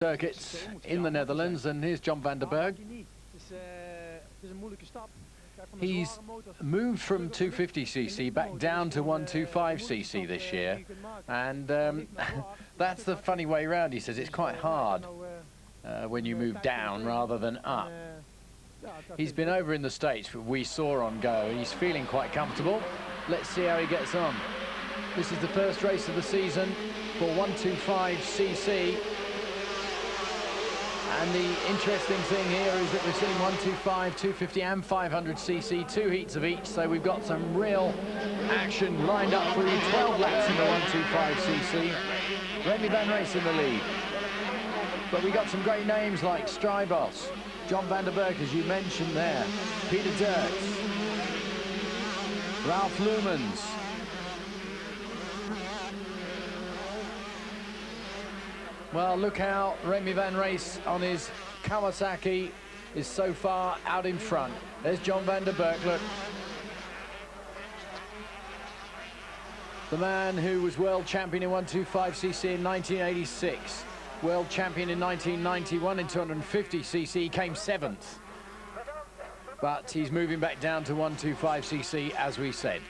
circuits in the Netherlands, and here's John van der Berg. He's moved from 250cc back down to 125cc this year, and that's the funny way around. He says it's quite hard when you move down rather than up. He's been over in the States, we saw on Go. He's feeling quite comfortable. Let's see how he gets on. This is the first race of the season for 125cc. And the interesting thing here is that we're seeing 125, 250 and 500cc, 2 heats of each. So we've got some real action lined up for you. 12 laps in the 125cc. Remy van Rijs in the lead. But we got some great names like Strybos, John van der Berg, as you mentioned there, Peter Dirks, Ralph Lumens. Well, look how Remy van Rijs on his Kawasaki is so far out in front. There's John van der Berg, look. The man who was world champion in 125cc in 1986. World champion in 1991 in 250cc, came 7th. But he's moving back down to 125cc, as we said.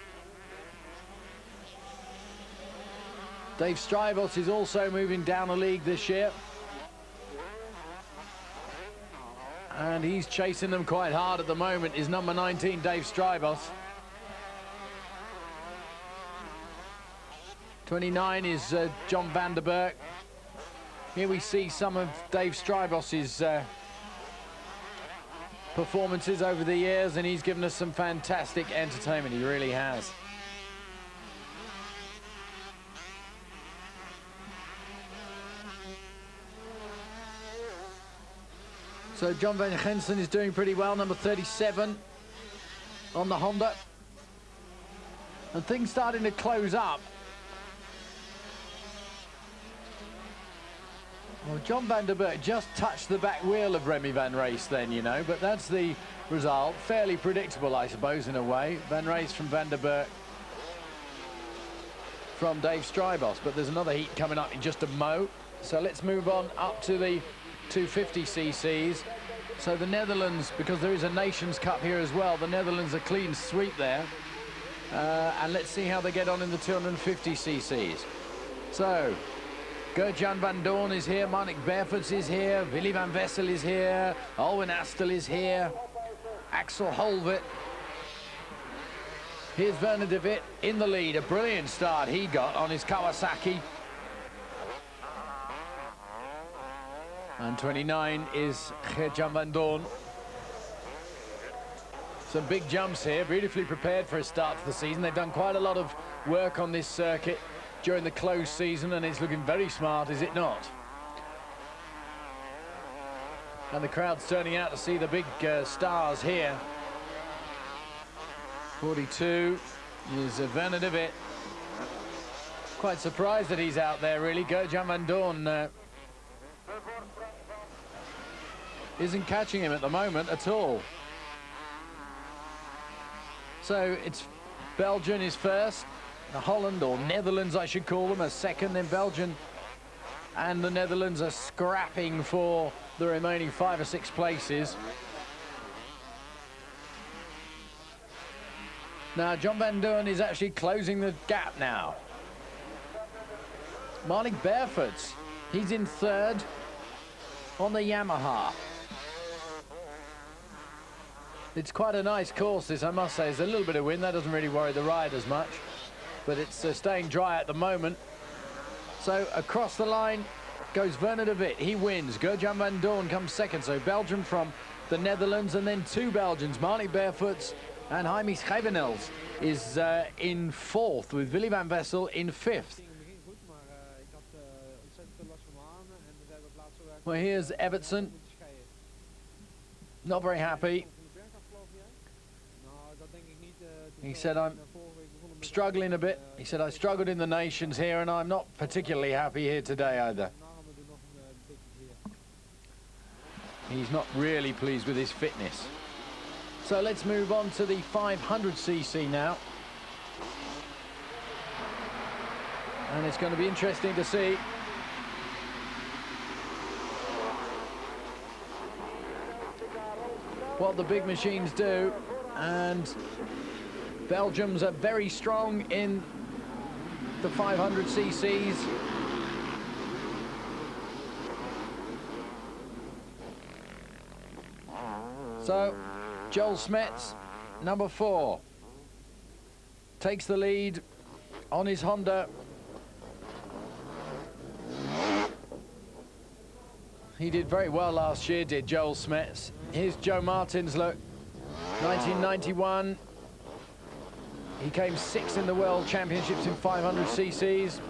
Dave Strybos is also moving down a league this year. And he's chasing them quite hard at the moment, is number 19, Dave Strybos. 29 is John van der Berg. Here we see some of Dave Strybos's performances over the years, and he's given us some fantastic entertainment, he really has. So John van Gensen is doing pretty well, number 37 on the Honda. And things starting to close up. Well, John van der Berg just touched the back wheel of Remy van Rijs then, you know, but that's the result. Fairly predictable, I suppose, in a way. Van Rijs from van der Berg from Dave Strybos, but there's another heat coming up in just a mo. So let's move on up to the 250cc's. So the Netherlands, because there is a Nations Cup here as well, the Netherlands a clean sweep there. And let's see how they get on in the 250cc's. So Gert-Jan van Doorn is here, Marnik Berefoots is here, Willy van Wessel is here, Alwin Astel is here, Axel Holvet. Here's Werner de Wit in the lead. A brilliant start he got on his Kawasaki. And 29 is Gert-Jan van Doorn. Some big jumps here, beautifully prepared for a start to the season. They've done quite a lot of work on this circuit during the closed season, and it's looking very smart, is it not? And the crowd's turning out to see the big stars here. 42 is Werner de Wit. Quite surprised that he's out there, really. Gert-Jan van Doorn isn't catching him at the moment at all. So it's Belgium is first, Holland, or Netherlands I should call them, as second, then Belgium and the Netherlands are scrapping for the remaining 5 or 6 places. Now John van Doorn is actually closing the gap now. Marnik Berefoots, he's in 3rd on the Yamaha. It's quite a nice course, this, I must say. There's a little bit of wind, that doesn't really worry the riders much, but it's staying dry at the moment. So across the line goes Werner de Wit. He wins. Gert-Jan van Doorn comes 2nd. So Belgium from the Netherlands, and then 2 Belgians, Marnik Berefoots and Jaime Schevenels, is in 4th, with Willy van Wessel in 5th. Well, here's Evertson. Not very happy. He said, I'm struggling a bit. He said, I struggled in the Nations here, and I'm not particularly happy here today either. He's not really pleased with his fitness. So let's move on to the 500cc now. And it's going to be interesting to see what the big machines do, and Belgium's are very strong in the 500 cc's. So Joel Smets, number 4, takes the lead on his Honda. He did very well last year, did Joel Smets. Here's Joe Martin's look, 1991. He came 6th in the World Championships in 500 cc's.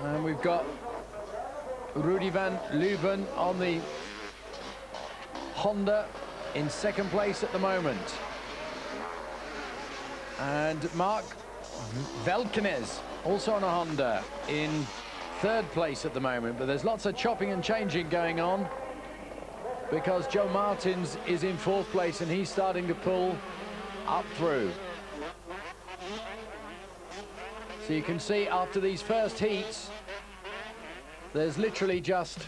And we've got Rudy van Leuven on the Honda in 2nd place at the moment. And Mark Velkenes also on a Honda in 3rd place at the moment. But there's lots of chopping and changing going on, because Joe Martins is in 4th place and he's starting to pull up through. So you can see after these first heats, there's literally just...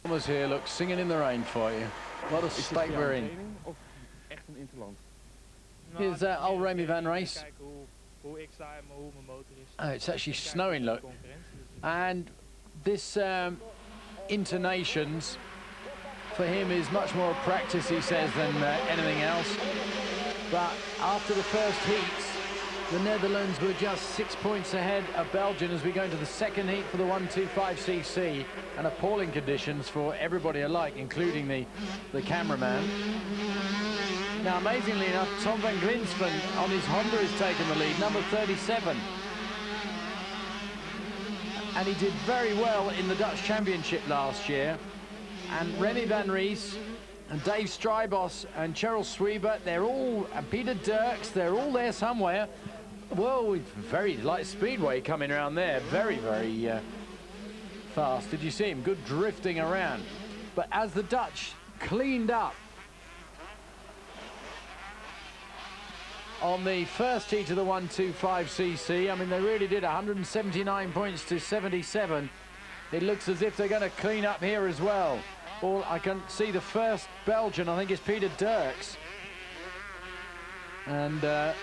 Thomas here, look, singing in the rain for you. What a state we're in. Here's old Remy van Race. Oh, it's actually snowing, look. And this Internations for him is much more practice, he says, than anything else. But after the first heats, the Netherlands were just 6 points ahead of Belgium as we go into the 2nd heat for the 125cc, and appalling conditions for everybody alike, including the cameraman. Now, amazingly enough, Tom van Grinsven on his Honda has taken the lead, number 37. And he did very well in the Dutch Championship last year. And Remy van Ries and Dave Strybos and Cheryl Swiebert, they're all, and Peter Dirks, they're all there somewhere. Whoa, very light speedway coming around there. Very, very fast. Did you see him? Good drifting around. But as the Dutch cleaned up on the first heat of the 125cc, I mean, they really did 179 points to 77. It looks as if they're going to clean up here as well. All I can see the first Belgian, I think, is Peter Dirks. And the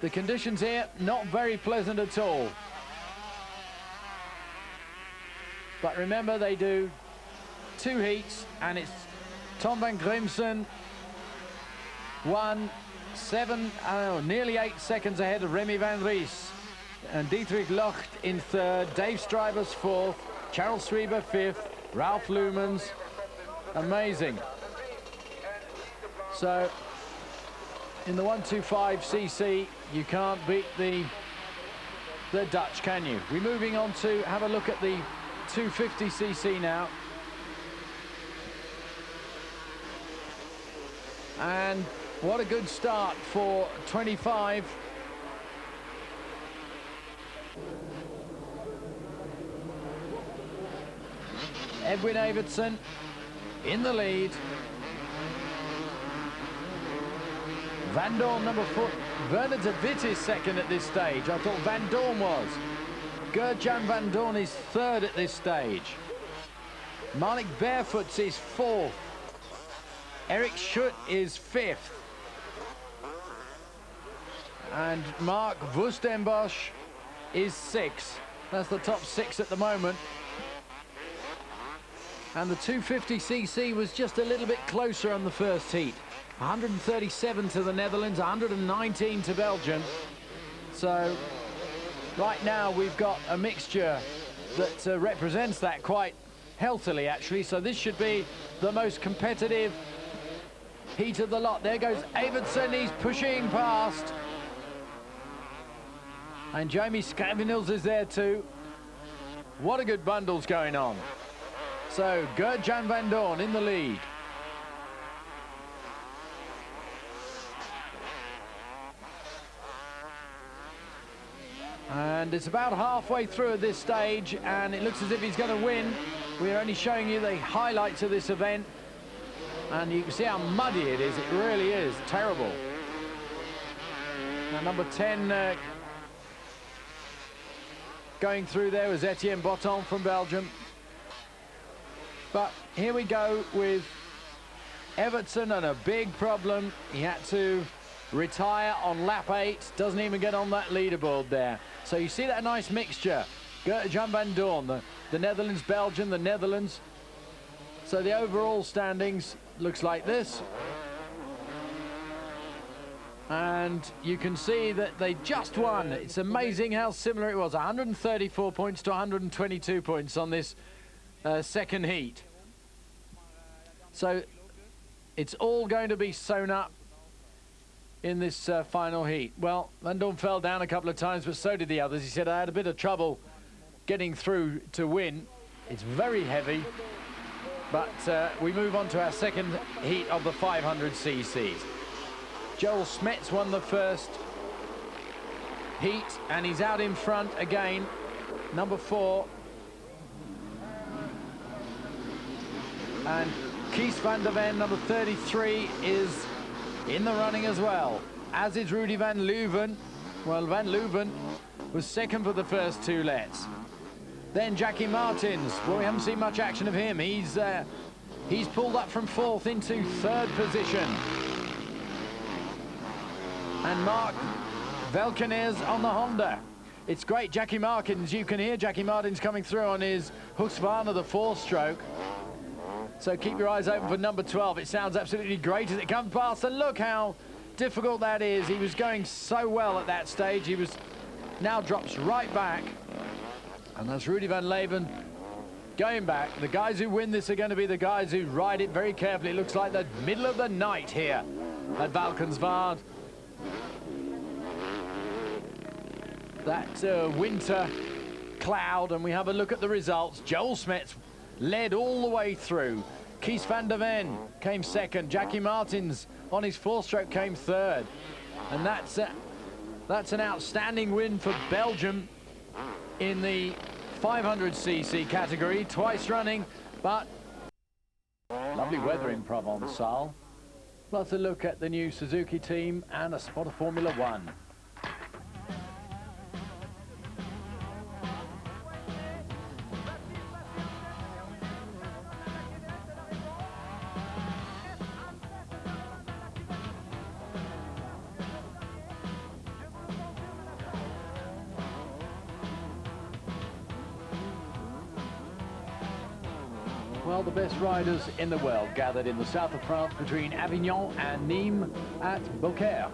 conditions here, not very pleasant at all. But remember, they do 2 heats, and it's Tom van Grimsen, nearly 8 seconds ahead of Remy van Ries. And Dietrich Locht in 3rd, Dave Strybers 4th, Charles Swiebert 5th, Ralph Lumens. Amazing. So, in the 125cc, you can't beat the Dutch, can you? We're moving on to have a look at the 250cc now. And what a good start for 25. Edwin Evertsen in the lead. Van Dorn, number 4. Werner de Wit is 2nd at this stage. I thought Van Dorn was. Gert-Jan Van Dorn is 3rd at this stage. Marnik Barefoots is 4th. Eric Schutt is 5th. And Mark Wustenbosch is 6th. That's the top 6 at the moment. And the 250cc was just a little bit closer on the first heat. 137 to the Netherlands, 119 to Belgium. So right now we've got a mixture that represents that quite healthily, actually. So this should be the most competitive heat of the lot. There goes Evertsen, he's pushing past. And Jamie Scavenils is there too. What a good bundle's going on. So Gert-Jan Van Dorn in the lead. And it's about halfway through at this stage, and it looks as if he's going to win. We're only showing you the highlights of this event, and you can see how muddy it is. It really is terrible. Now, number 10, going through there was Etienne Botton from Belgium. But here we go with Everton, and a big problem. He had to retire on lap 8. Doesn't even get on that leaderboard there. So you see that nice mixture. Jan van Doorn, the Netherlands, Belgium, the Netherlands. So the overall standings looks like this. And you can see that they just won. It's amazing how similar it was. 134 points to 122 points on this second heat. So it's all going to be sewn up in this final heat. Well, Van Doorn fell down a couple of times, but so did the others. He said, I had a bit of trouble getting through to win. It's very heavy. But we move on to our second heat of the 500cc's. Joel Smets won the first heat, and he's out in front again, number 4. And Kies van der Ven, number 33, is in the running as well, as is Rudy van Leuven. Well, van Leuven was second for the first 2 lets. Then Jackie Martins. Well, we haven't seen much action of him. He's pulled up from 4th into 3rd position. And Mark Velkenes on the Honda. It's great, Jackie Martins. You can hear Jackie Martins coming through on his Husqvarna, the 4-stroke. So keep your eyes open for number 12. It sounds absolutely great as it comes past, and look how difficult that is. He was going so well at that stage. He was now drops right back. And that's Rudy van Leuven going back. The guys who win this are going to be the guys who ride it very carefully. It looks like the middle of the night here at Valkenswaard. That winter cloud, and we have a look at the results. Joel Smets led all the way through. Kies van der Ven came 2nd. Jackie Martins on his 4-stroke came 3rd. And that's an outstanding win for Belgium in the 500cc category, twice running. But lovely weather in Provençal. Plus a look at the new Suzuki team and a spot of Formula 1. Well, the best riders in the world gathered in the south of France between Avignon and Nîmes at Beaucaire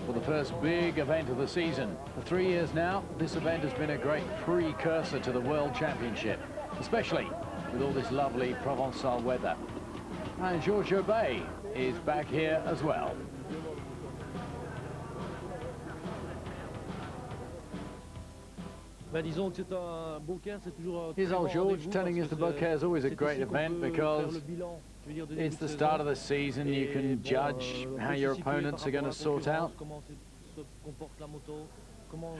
for the first big event of the season. For 3 years now, this event has been a great precursor to the World Championship, especially with all this lovely Provençal weather. And Georges Jourbet is back here as well. Here's old George telling us the Beaucaire is always a great event because it's the start of the season. You can judge how your opponents are going to sort out,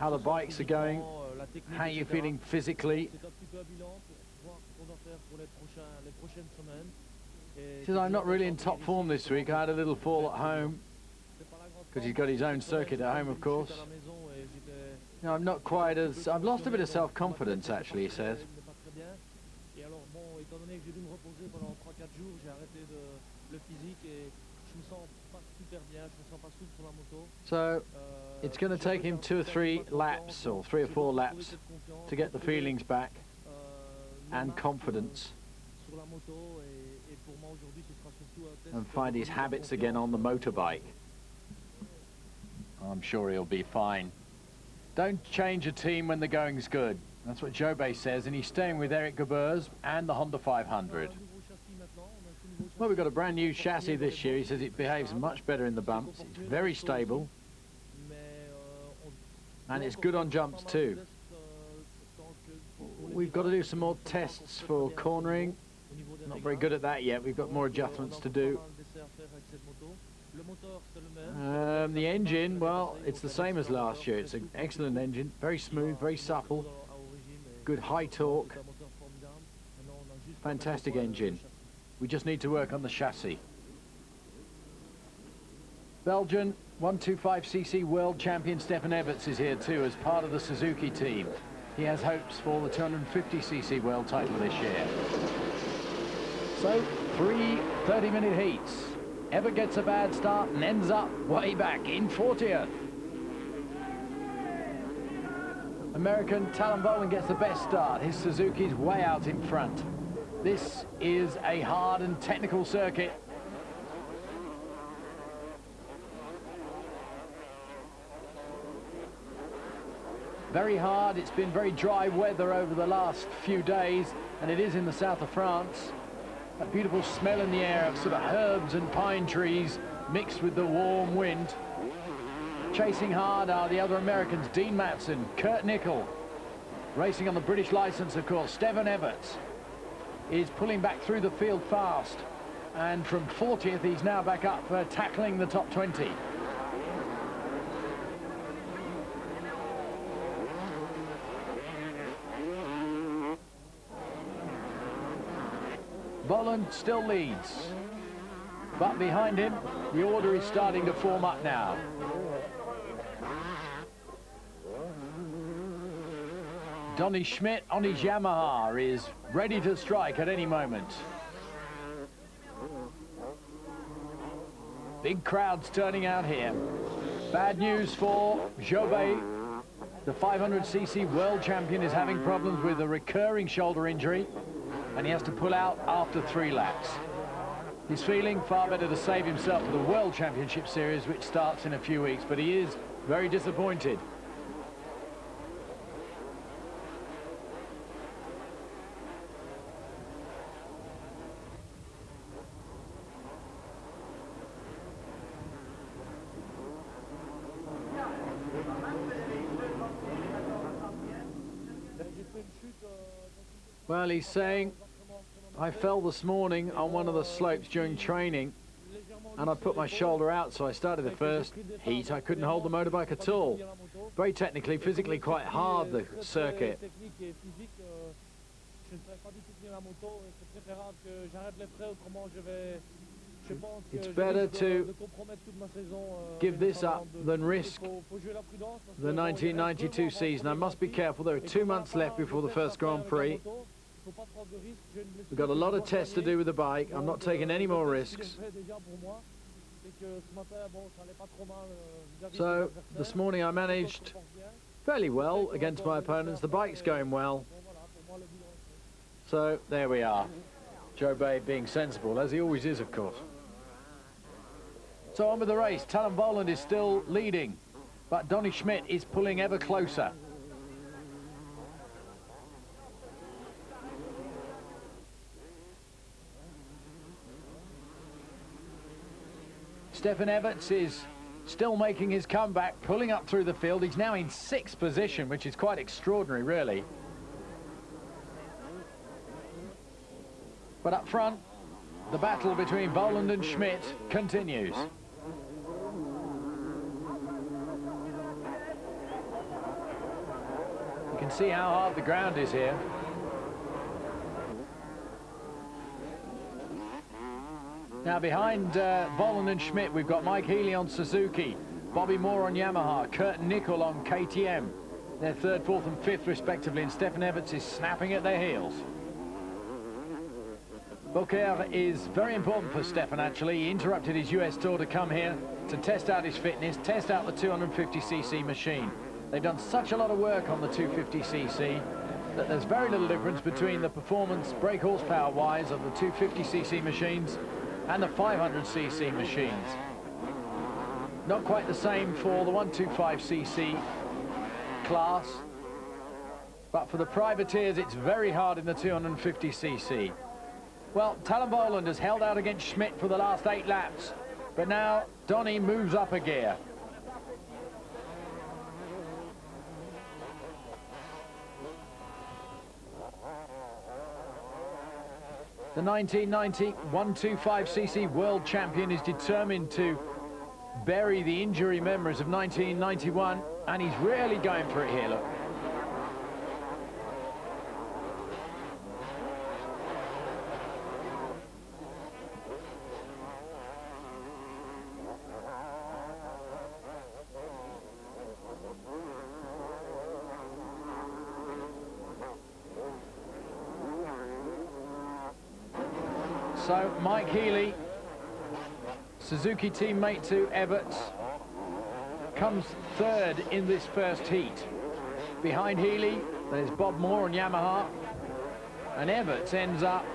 how the bikes are going, how you're feeling physically. He says, I'm not really in top form this week. I had a little fall at home because he's got his own circuit at home, of course. No, I'm not quite as... I've lost a bit of self-confidence, actually, he says. So, it's going to take him 2 or 3 laps, or 3 or 4 laps, to get the feelings back and confidence. And find his habits again on the motorbike. I'm sure he'll be fine. Don't change a team when the going's good. That's what Jourbet says, and he's staying with Eric Gebers and the Honda 500. Well, we've got a brand new chassis this year. He says it behaves much better in the bumps. It's very stable. And it's good on jumps too. We've got to do some more tests for cornering. Not very good at that yet. We've got more adjustments to do. The engine, well, it's the same as last year. It's an excellent engine, very smooth, very supple, good high torque, fantastic engine. We just need to work on the chassis. Belgian 125cc world champion Stefan Everts is here too as part of the Suzuki team. he has hopes for the 250cc world title this year. So, 3 30-minute heats. Everett gets a bad start and ends up way back in 40th. American Talon Boland gets the best start. His Suzuki's way out in front. This is a hard and technical circuit. Very hard. It's been very dry weather over the last few days, and it is in the south of France. That beautiful smell in the air of sort of herbs and pine trees mixed with the warm wind. Chasing hard are the other Americans, Dean Matson, Kurt Nickel. Racing on the British licence, of course, Stefan Everts is pulling back through the field fast. And from 40th, he's now back up tackling the top 20. Boland still leads, but behind him, the order is starting to form up now. Donny Schmidt on his Yamaha is ready to strike at any moment. Big crowds turning out here. Bad news for Jobé. The 500cc world champion is having problems with a recurring shoulder injury, and he has to pull out after 3 laps. He's feeling far better to save himself for the World Championship Series, which starts in a few weeks, but he is very disappointed. Well, he's saying, I fell this morning on one of the slopes during training and I put my shoulder out, so I started the first heat. I couldn't hold the motorbike at all. Very technically, physically quite hard, the circuit. It's better to give this up than risk the 1992 season. I must be careful. There are 2 months left before the first Grand Prix. We've got a lot of tests to do with the bike. I'm not taking any more risks. So this morning I managed fairly well against my opponents. The bike's going well. So there we are. Jobé being sensible, as he always is, of course. So on with the race. Talon Boland is still leading, but Donny Schmidt is pulling ever closer. Stefan Everts is still making his comeback, pulling up through the field. He's now in 6th position, which is quite extraordinary, really. But up front, the battle between Boland and Schmidt continues. You can see how hard the ground is here. Now behind Boland and Schmidt, we've got Mike Healy on Suzuki, Bobby Moore on Yamaha, Kurt Nickel on KTM. They're 3rd, 4th and 5th respectively, and Stefan Everts is snapping at their heels. Beaucaire is very important for Stefan, actually. He interrupted his US tour to come here to test out his fitness, test out the 250cc machine. They've done such a lot of work on the 250cc that there's very little difference between the performance brake horsepower wise of the 250cc machines and the 500cc machines. Not quite the same for the 125cc class, but for the privateers it's very hard in the 250cc. Well, Talon Boland has held out against Schmidt for the last 8 laps, but now Donny moves up a gear. The 1990 125cc world champion is determined to bury the injury memories of 1991, and he's really going for it here, look. So Mike Healy, Suzuki teammate to Everts, comes third in this first heat. Behind Healy, there's Bob Moore on Yamaha, and Everts ends up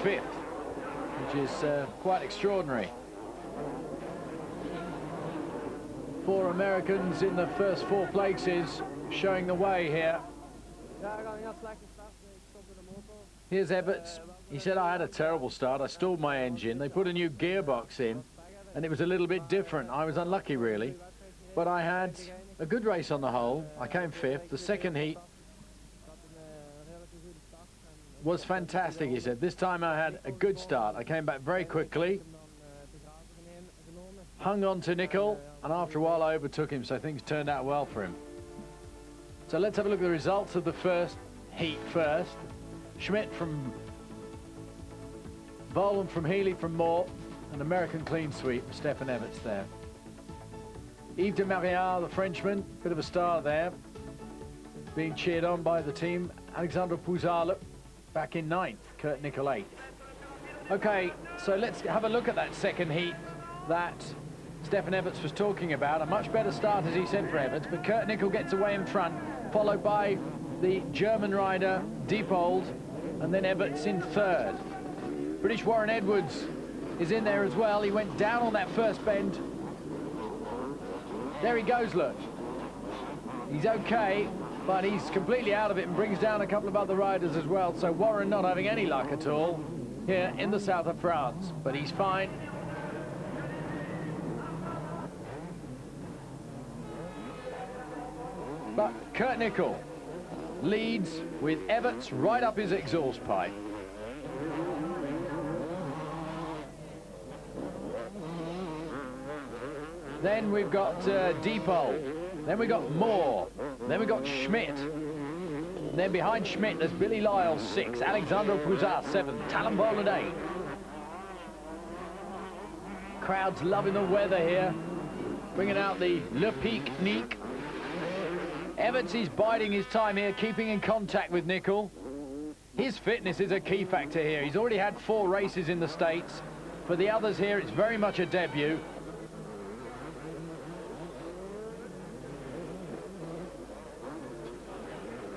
fifth, which is quite extraordinary. 4 Americans in the first 4 places, showing the way here. Here's Everts. He said, I had a terrible start. I stalled my engine. They put a new gearbox in, and it was a little bit different. I was unlucky, really. But I had a good race on the whole. I came fifth. The second heat was fantastic, he said. This time I had a good start. I came back very quickly, hung on to Nicol, and after a while I overtook him, so things turned out well for him. So let's have a look at the results of the first heat first. Schmidt from Volan, from Healy, from Moore, an American clean sweep, Stefan Everts there. Yves de Mariat, the Frenchman, bit of a star there, being cheered on by the team. Alexandre Pouzale back in 9th, Kurt Nicol 8th. Okay, so let's have a look at that second heat that Stefan Everts was talking about. A much better start, as he said, for Everts, but Kurt Nicol gets away in front, followed by the German rider Diepold, and then Everts in third. British Warren Edwards is in there as well. He went down on that first bend. There he goes, look. He's okay, but he's completely out of it and brings down a couple of other riders as well. So Warren not having any luck at all here in the south of France, but he's fine. But Kurt Nicol leads with Everts right up his exhaust pipe. Then we've got Diepold. Then we've got Moore. Then we've got Schmidt. And then behind Schmidt, there's Billy Lyle, 6th. Alexandre Pouzat, 7th. Talon Voland, 8th. Crowd's loving the weather here, bringing out the Le Pique-Nique. Everts is biding his time here, keeping in contact with Nicol. His fitness is a key factor here. He's already had 4 races in the States. For the others here, it's very much a debut.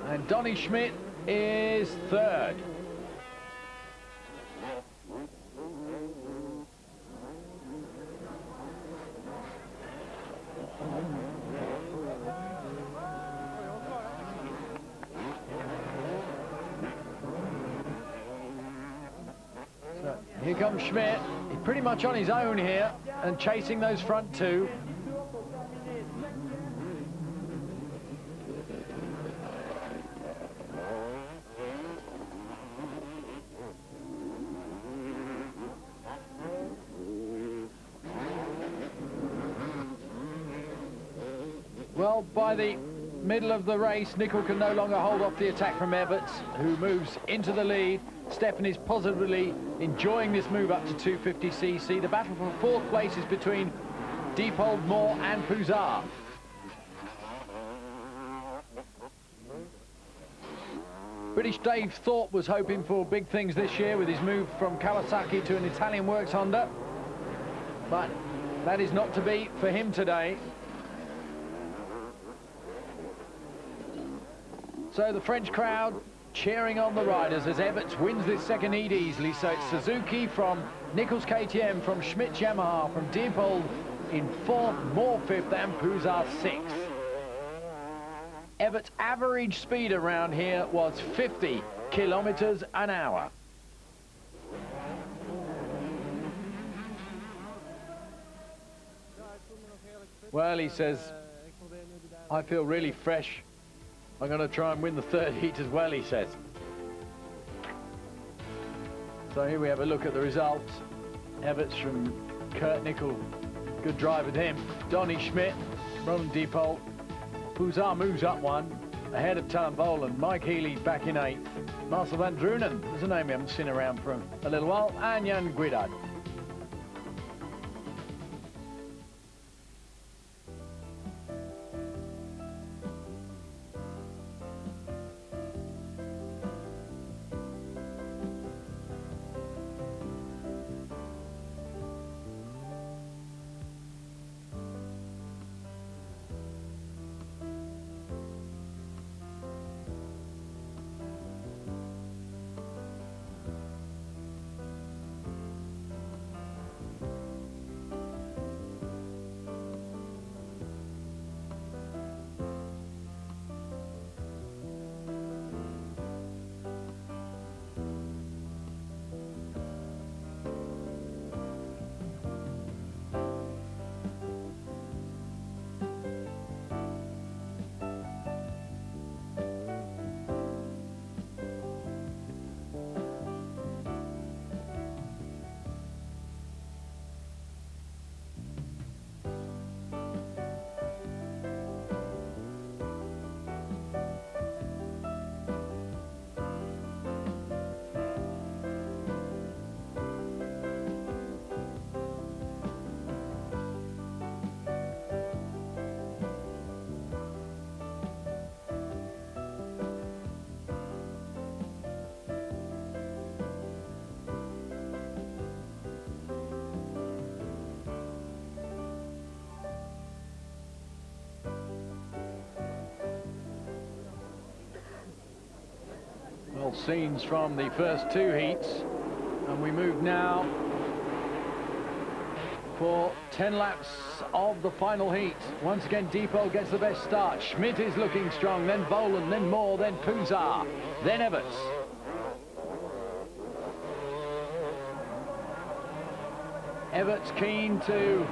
And Donny Schmidt is third. So here comes Schmidt. He's pretty much on his own here and chasing those front 2. Well, by the middle of the race, Nicol can no longer hold off the attack from Everts, who moves into the lead. Stefan is positively enjoying this move up to 250cc. The battle for 4th place is between Diepold, Moore and Pouzat. British Dave Thorpe was hoping for big things this year with his move from Kawasaki to an Italian works Honda, but that is not to be for him today. So the French crowd cheering on the riders as Everts wins this second heat easily. So it's Suzuki from Nichols KTM, from Schmidt Yamaha, from Diepold in 4th, Moore 5th and Pouzat 6th. Everts' average speed around here was 50 kilometers an hour. Well, he says, I feel really fresh. I'm going to try and win the 3rd heat as well, he says. So here we have a look at the results. Everts from Kurt Nicol, good drive with him. Donny Schmidt, Roland Diepold. Pouzat moves up 1, ahead of Talon Voland. Mike Healy back in 8th. Marcel van Drunen, there's a name we haven't seen around for a little while, and Jan Guidard. final scenes from the first two heats, and we move now for 10 laps of the final heat. Once again, Depot gets the best start. Schmidt is looking strong, then Boland, then Moore, then Puzar, then Everts. Everts keen to